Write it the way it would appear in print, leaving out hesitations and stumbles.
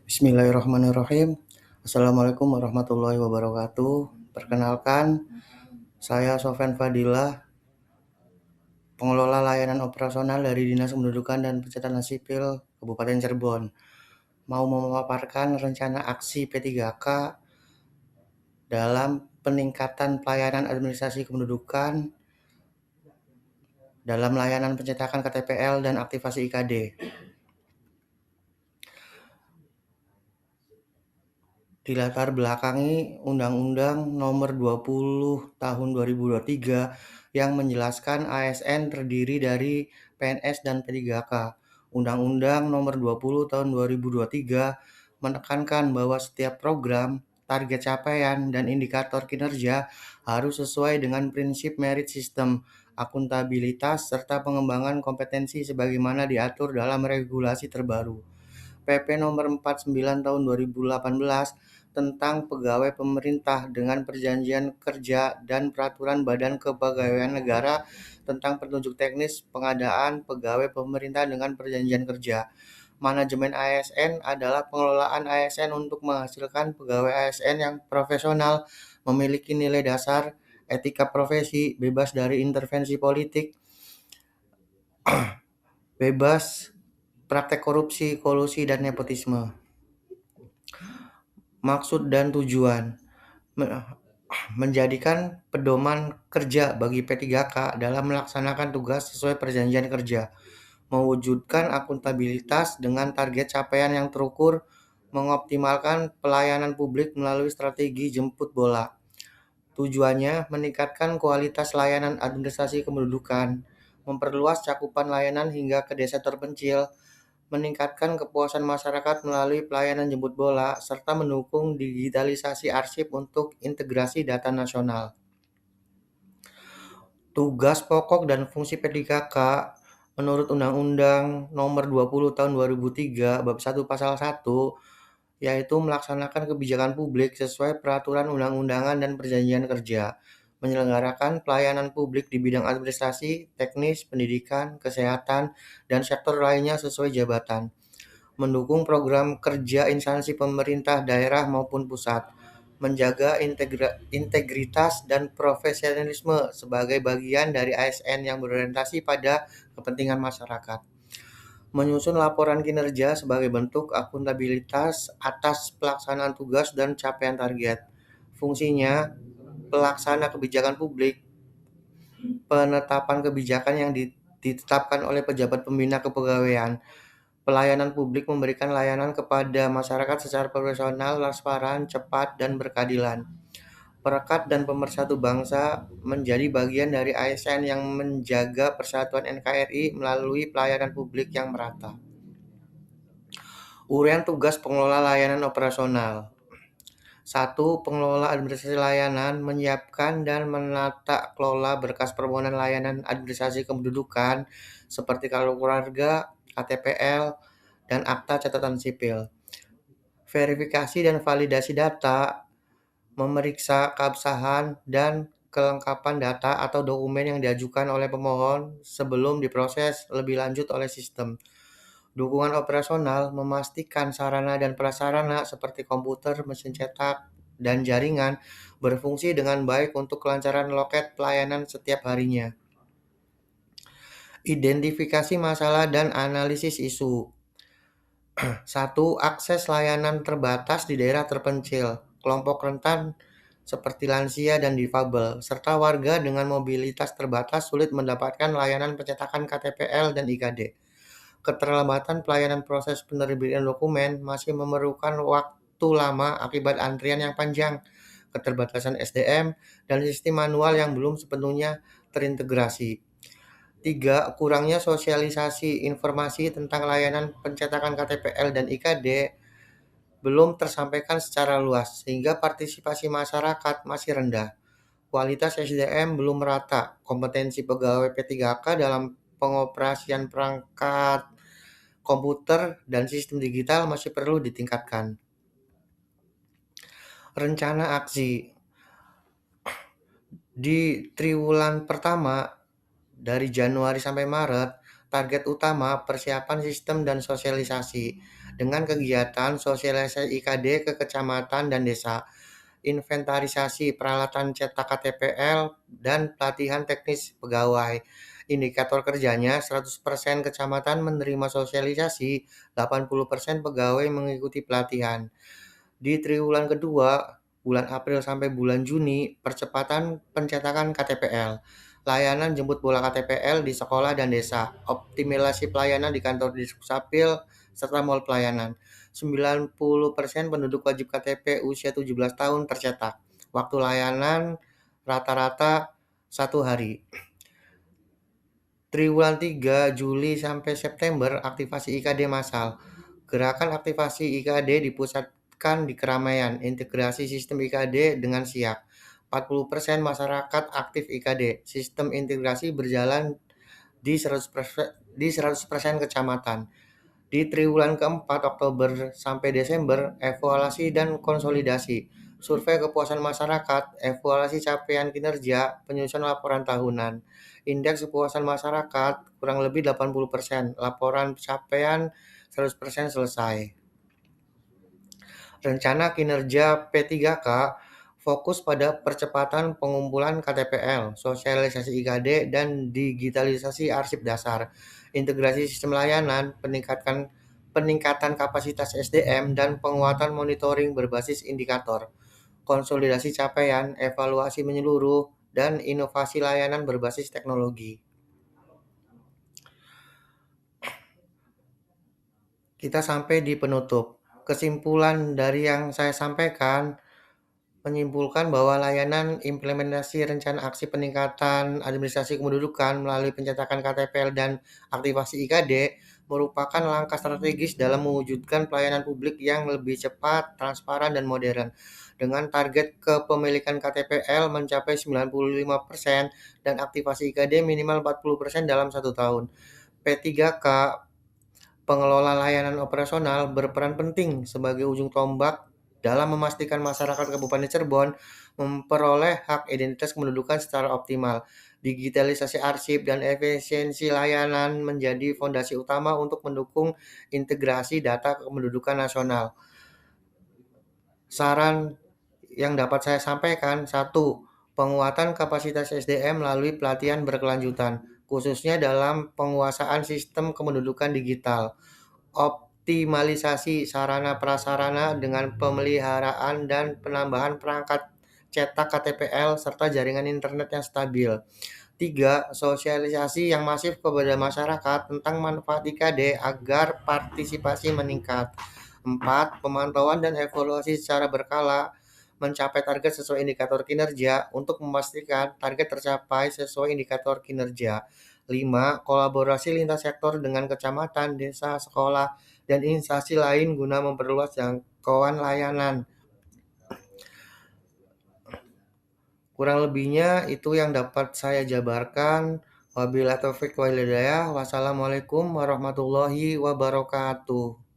Bismillahirrahmanirrahim. Assalamualaikum warahmatullahi wabarakatuh. Perkenalkan, saya Sofyan Fadilah, pengelola layanan operasional dari Dinas Kependudukan dan Pencatatan Sipil Kabupaten Cirebon. Mau memaparkan rencana aksi P3K dalam peningkatan pelayanan administrasi kependudukan dalam layanan pencetakan KTPL dan aktivasi IKD. Dilatar belakangi Undang-Undang Nomor 20 Tahun 2023 yang menjelaskan ASN terdiri dari PNS dan P3K. Undang-Undang Nomor 20 Tahun 2023 menekankan bahwa setiap program, target capaian, dan indikator kinerja harus sesuai dengan prinsip merit system, akuntabilitas, serta pengembangan kompetensi sebagaimana diatur dalam regulasi terbaru. PP Nomor 49 Tahun 2018 tentang pegawai pemerintah dengan perjanjian kerja dan peraturan Badan Kepegawaian Negara tentang petunjuk teknis pengadaan pegawai pemerintah dengan perjanjian kerja. Manajemen ASN adalah pengelolaan ASN untuk menghasilkan pegawai ASN yang profesional, memiliki nilai dasar, etika profesi, bebas dari intervensi politik, bebas praktek korupsi, kolusi, dan nepotisme. Maksud dan tujuan menjadikan pedoman kerja bagi P3K dalam melaksanakan tugas sesuai perjanjian kerja, mewujudkan akuntabilitas dengan target capaian yang terukur, mengoptimalkan pelayanan publik melalui strategi jemput bola. Tujuannya meningkatkan kualitas layanan administrasi kependudukan, memperluas cakupan layanan hingga ke desa terpencil, meningkatkan kepuasan masyarakat melalui pelayanan jemput bola, serta mendukung digitalisasi arsip untuk integrasi data nasional. Tugas pokok dan fungsi P3K menurut Undang-Undang Nomor 20 Tahun 2003 Bab 1 Pasal 1 yaitu melaksanakan kebijakan publik sesuai peraturan undang-undangan dan perjanjian kerja, menyelenggarakan pelayanan publik di bidang administrasi, teknis, pendidikan, kesehatan, dan sektor lainnya sesuai jabatan, mendukung program kerja instansi pemerintah daerah maupun pusat, menjaga integritas dan profesionalisme sebagai bagian dari ASN yang berorientasi pada kepentingan masyarakat, menyusun laporan kinerja sebagai bentuk akuntabilitas atas pelaksanaan tugas dan capaian target. Fungsinya, pelaksana kebijakan publik, penetapan kebijakan yang ditetapkan oleh pejabat pembina kepegawaian, pelayanan publik memberikan layanan kepada masyarakat secara profesional, transparan, cepat, dan berkeadilan. Perekat dan pemersatu bangsa menjadi bagian dari ASN yang menjaga persatuan NKRI melalui pelayanan publik yang merata. Uraian tugas pengelola layanan operasional. 1. Pengelola administrasi layanan menyiapkan dan menata kelola berkas permohonan layanan administrasi kependudukan seperti kartu keluarga, KTPL, dan akta catatan sipil. Verifikasi dan validasi data, memeriksa keabsahan dan kelengkapan data atau dokumen yang diajukan oleh pemohon sebelum diproses lebih lanjut oleh sistem. Dukungan operasional memastikan sarana dan prasarana seperti komputer, mesin cetak, dan jaringan berfungsi dengan baik untuk kelancaran loket pelayanan setiap harinya. Identifikasi masalah dan analisis isu. 1. Akses layanan terbatas di daerah terpencil, kelompok rentan seperti lansia dan difabel, serta warga dengan mobilitas terbatas sulit mendapatkan layanan pencetakan KTPL dan IKD. Keterlambatan pelayanan proses penerbitan dokumen masih memerlukan waktu lama akibat antrian yang panjang, keterbatasan SDM, dan sistem manual yang belum sepenuhnya terintegrasi. 3. Kurangnya sosialisasi informasi tentang layanan pencetakan KTPL dan IKD belum tersampaikan secara luas, sehingga partisipasi masyarakat masih rendah. Kualitas SDM belum merata, kompetensi pegawai P3K dalam pengoperasian perangkat komputer dan sistem digital masih perlu ditingkatkan. Rencana aksi. Di triwulan pertama dari Januari sampai Maret, target utama persiapan sistem dan sosialisasi. dengan kegiatan sosialisasi IKD ke kecamatan dan desa, inventarisasi peralatan cetak KTPL, dan pelatihan teknis pegawai. Indikator kerjanya 100% kecamatan menerima sosialisasi, 80% pegawai mengikuti pelatihan. Di triwulan kedua, bulan April sampai bulan Juni, percepatan pencetakan KTPL, layanan jemput bola KTPL di sekolah dan desa, optimalisasi pelayanan di kantor Dukcapil, serta mall pelayanan. 90% penduduk wajib KTP usia 17 tahun tercetak. Waktu layanan rata-rata 1 hari. Triwulan 3 Juli sampai September, aktivasi IKD massal. Gerakan aktivasi IKD dipusatkan di keramaian, integrasi sistem IKD dengan SIAK. 40% masyarakat aktif IKD. Sistem integrasi berjalan di 100% kecamatan. Di triwulan keempat Oktober sampai Desember, evaluasi dan konsolidasi. Survei kepuasan masyarakat, evaluasi capaian kinerja, penyusunan laporan tahunan. Indeks kepuasan masyarakat kurang lebih 80%, laporan capaian 100% selesai. Rencana kinerja P3K fokus pada percepatan pengumpulan KTPL, sosialisasi IKD, dan digitalisasi arsip dasar, integrasi sistem layanan, peningkatan kapasitas SDM, dan penguatan monitoring berbasis indikator, konsolidasi capaian, evaluasi menyeluruh, dan inovasi layanan berbasis teknologi. Kita sampai di penutup. Kesimpulan dari yang saya sampaikan menyimpulkan bahwa layanan implementasi rencana aksi peningkatan administrasi kependudukan melalui pencetakan KTPL dan aktivasi IKD merupakan langkah strategis dalam mewujudkan pelayanan publik yang lebih cepat, transparan, dan modern. Dengan target kepemilikan KTPL mencapai 95% dan aktivasi IKD minimal 40% dalam 1 tahun. P3K pengelola layanan operasional berperan penting sebagai ujung tombak dalam memastikan masyarakat Kabupaten Cirebon memperoleh hak identitas kependudukan secara optimal. Digitalisasi arsip dan efisiensi layanan menjadi fondasi utama untuk mendukung integrasi data kependudukan nasional. Saran yang dapat saya sampaikan, 1. Penguatan kapasitas SDM melalui pelatihan berkelanjutan, khususnya dalam penguasaan sistem kependudukan digital. Optimalisasi sarana prasarana dengan pemeliharaan dan penambahan perangkat cetak KTPL serta jaringan internet yang stabil. 3. Sosialisasi yang masif kepada masyarakat tentang manfaat IKD agar partisipasi meningkat. 4. Pemantauan dan evaluasi secara berkala mencapai target sesuai indikator kinerja untuk memastikan target tercapai sesuai indikator kinerja. 5. Kolaborasi lintas sektor dengan kecamatan, desa, sekolah, dan instansi lain guna memperluas jangkauan layanan. Kurang lebihnya itu yang dapat saya jabarkan. Wabillahi taufiq wal hidayah. Wassalamualaikum warahmatullahi wabarakatuh.